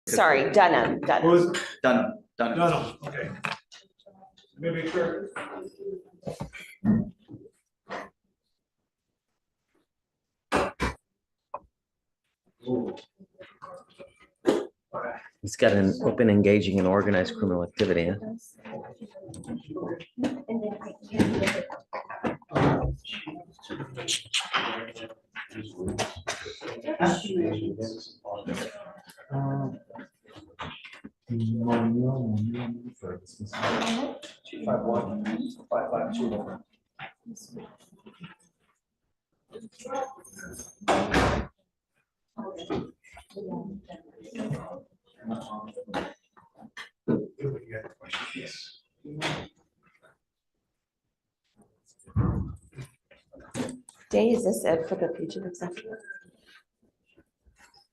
Sorry, Dunham. What was it? Dunham. No, okay. Maybe sure. He's got an open, engaging, and organized criminal activity. Huh? Day, is this it for the fugitive section?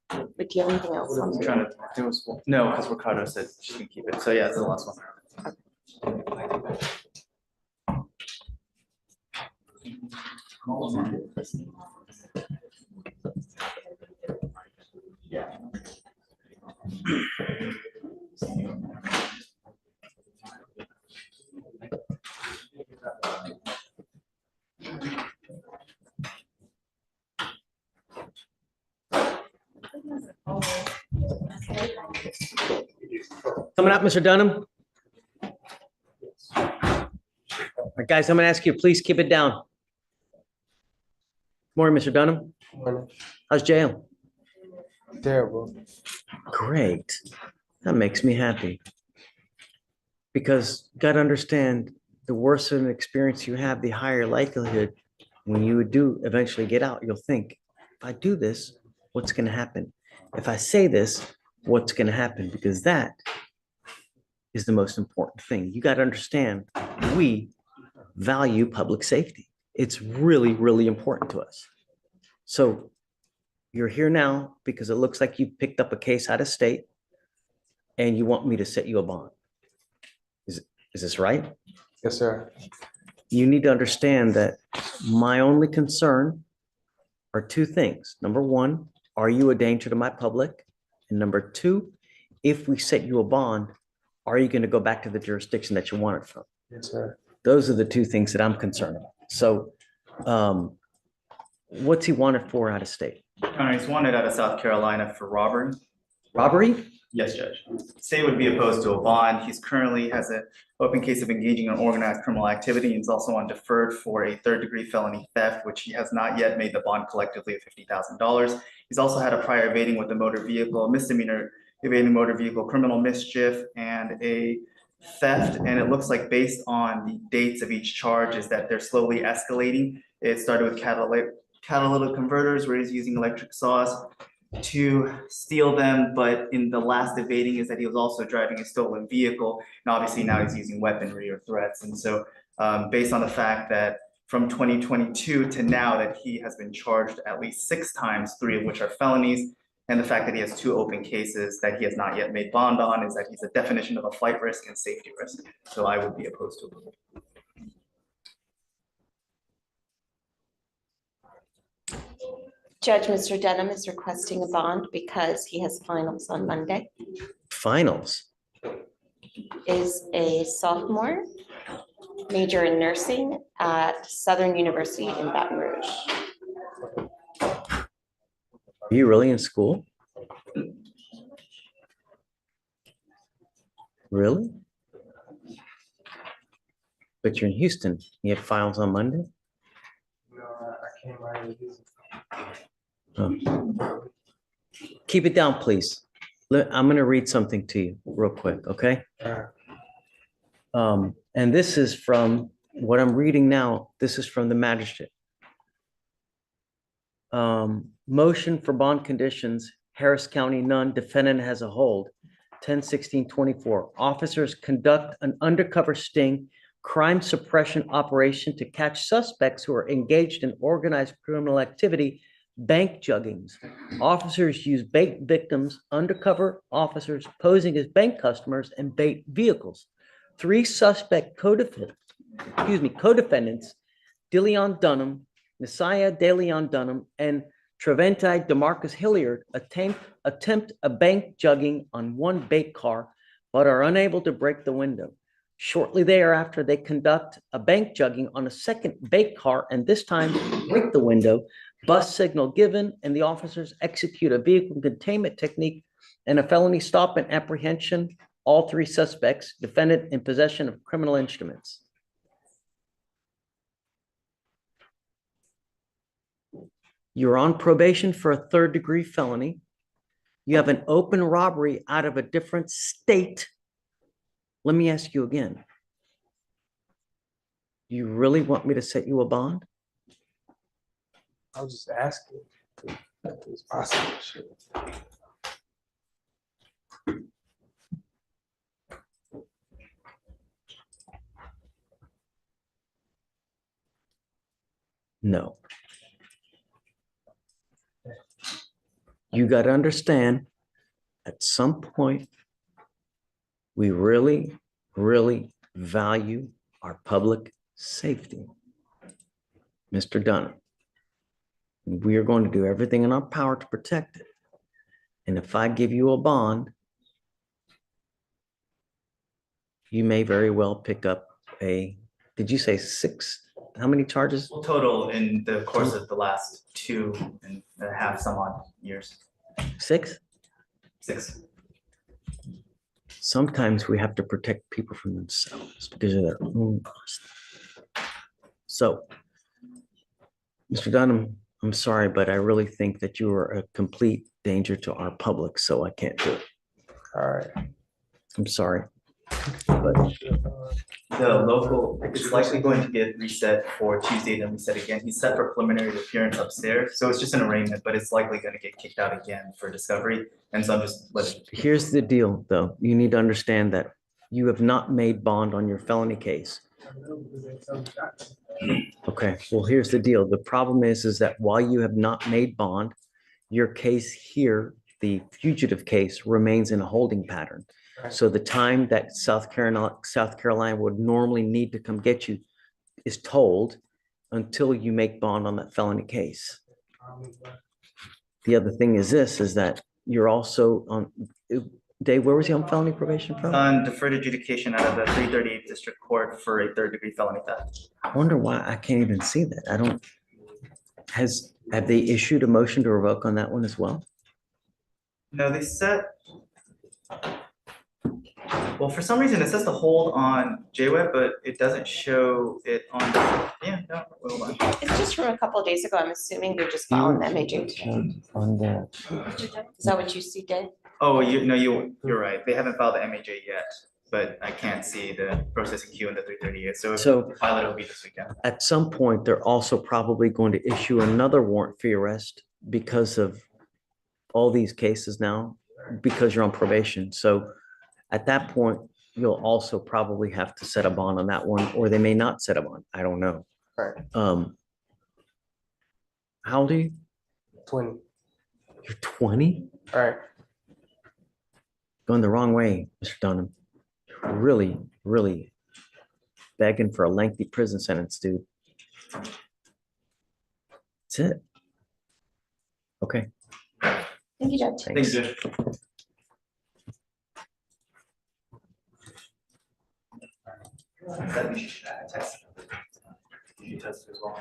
But do you have anything else? I'm trying to do a swap. No, because Ricardo said she can keep it. So yeah, it's the last one. Yeah. Coming up, Mr. Dunham. All right, guys, I'm going to ask you, please keep it down. Morning, Mr. Dunham. Morning. How's jail? Terrible. Great. That makes me happy. Because you got to understand, the worse of an experience you have, the higher likelihood when you do eventually get out, you'll think, if I do this, what's going to happen? If I say this, what's going to happen? Because that is the most important thing. You got to understand, we value public safety. It's really, really important to us. So you're here now because it looks like you picked up a case out of state and you want me to set you a bond. Is this right? Yes, sir. You need to understand that my only concern are two things. Number one, are you a danger to my public? And number two, if we set you a bond, are you going to go back to the jurisdiction that you wanted from? Yes, sir. Those are the two things that I'm concerned about. So what's he wanted for out of state? He's wanted out of South Carolina for robbery. Robbery? Yes, Judge. State would be opposed to a bond. He's currently has an open case of engaging in organized criminal activity. He's also on deferred for a third-degree felony theft, which he has not yet made the bond collectively of $50,000. He's also had a prior evading with a motor vehicle, misdemeanor evading motor vehicle, criminal mischief, and a theft. And it looks like based on the dates of each charge is that they're slowly escalating. It started with catalytic converters where he's using electric saws to steal them, but in the last evading is that he was also driving a stolen vehicle, and obviously now he's using weaponry or threats. And so based on the fact that from 2022 to now that he has been charged at least 6 times, 3 of which are felonies, and the fact that he has 2 open cases that he has not yet made bond on, is that he's a definition of a flight risk and safety risk. So I would be opposed to it. Judge, Mr. Dunham is requesting a bond because he has finals on Monday. Finals? Is a sophomore, major in nursing at Southern University in Baton Rouge. Are you really in school? Really? But you're in Houston. You have finals on Monday? No, I can't write it. Oh. Keep it down, please. I'm going to read something to you real quick, okay? And this is from what I'm reading now. This is from the magistrate. Motion for bond conditions, Harris County, none. Defendant has a hold. 10/16/24. Officers conduct an undercover sting crime suppression operation to catch suspects who are engaged in organized criminal activity, bank juggings. Officers use bait victims, undercover officers posing as bank customers, and bait vehicles. 3 suspect co-defendants, DeLeon Dunham, Messiah DeLeon Dunham, and Treventi Demarcus Hilliard attempt a bank jugging on one bait car, but are unable to break the window. Shortly thereafter, they conduct a bank jugging on a second bait car and this time break the window. Bus signal given, and the officers execute a vehicle containment technique and a felony stop and apprehension. All three suspects, defendant in possession of criminal instruments. You're on probation for a third-degree felony. You have an open robbery out of a different state. Let me ask you again. You really want me to set you a bond? I was just asking if it was possible. Shit. No. You got to understand, at some point, we really, really value our public safety. Mr. Dunham, we are going to do everything in our power to protect it. And if I give you a bond, you may very well pick up did you say 6? How many charges? Total in the course of the last 2.5 some odd years. 6? 6. Sometimes we have to protect people from themselves because of their own cost. So, Mr. Dunham, I'm sorry, but I really think that you are a complete danger to our public, so I can't do it. All right. I'm sorry. But The local is likely going to get reset for Tuesday, then reset again. He's set for preliminary appearance upstairs, so it's just an arraignment, but it's likely going to get kicked out again for discovery. And so I'm just letting. here's the deal, though. You need to understand that you have not made bond on your felony case. Okay, well, here's the deal. The problem is that while you have not made bond, your case here, the fugitive case, remains in a holding pattern. So the time that South Carolina would normally need to come get you is told until you make bond on that felony case. The other thing is that you're also on, Dave, where was he on felony probation from? On deferred adjudication out of the 338 District Court for a third-degree felony theft. I wonder why I can't even see that. Have they issued a motion to revoke on that one as well? No, they set. Well, for some reason, it says to hold on JWeb, but it doesn't show it on, yeah, no, hold on. It's just from a couple of days ago. I'm assuming they're just following the MAJ today. On that. Is that what you see, Dave? Oh, you're right. They haven't filed the MAJ yet, but I can't see the processing queue in the 338. So if So- they file it, it'll be this weekend. At some point, they're also probably going to issue another warrant for your arrest because of all these cases now, because you're on probation. So at that point, you'll also probably have to set a bond on that one, or they may not set a bond. I don't know. Right. How old are you? 20. You're 20? All right. Going the wrong way, Mr. Dunham. You're really, really begging for a lengthy prison sentence, dude. That's it. Okay. Thank you, Judge. Thanks, Thanks. Judge. That you should test. You test as well.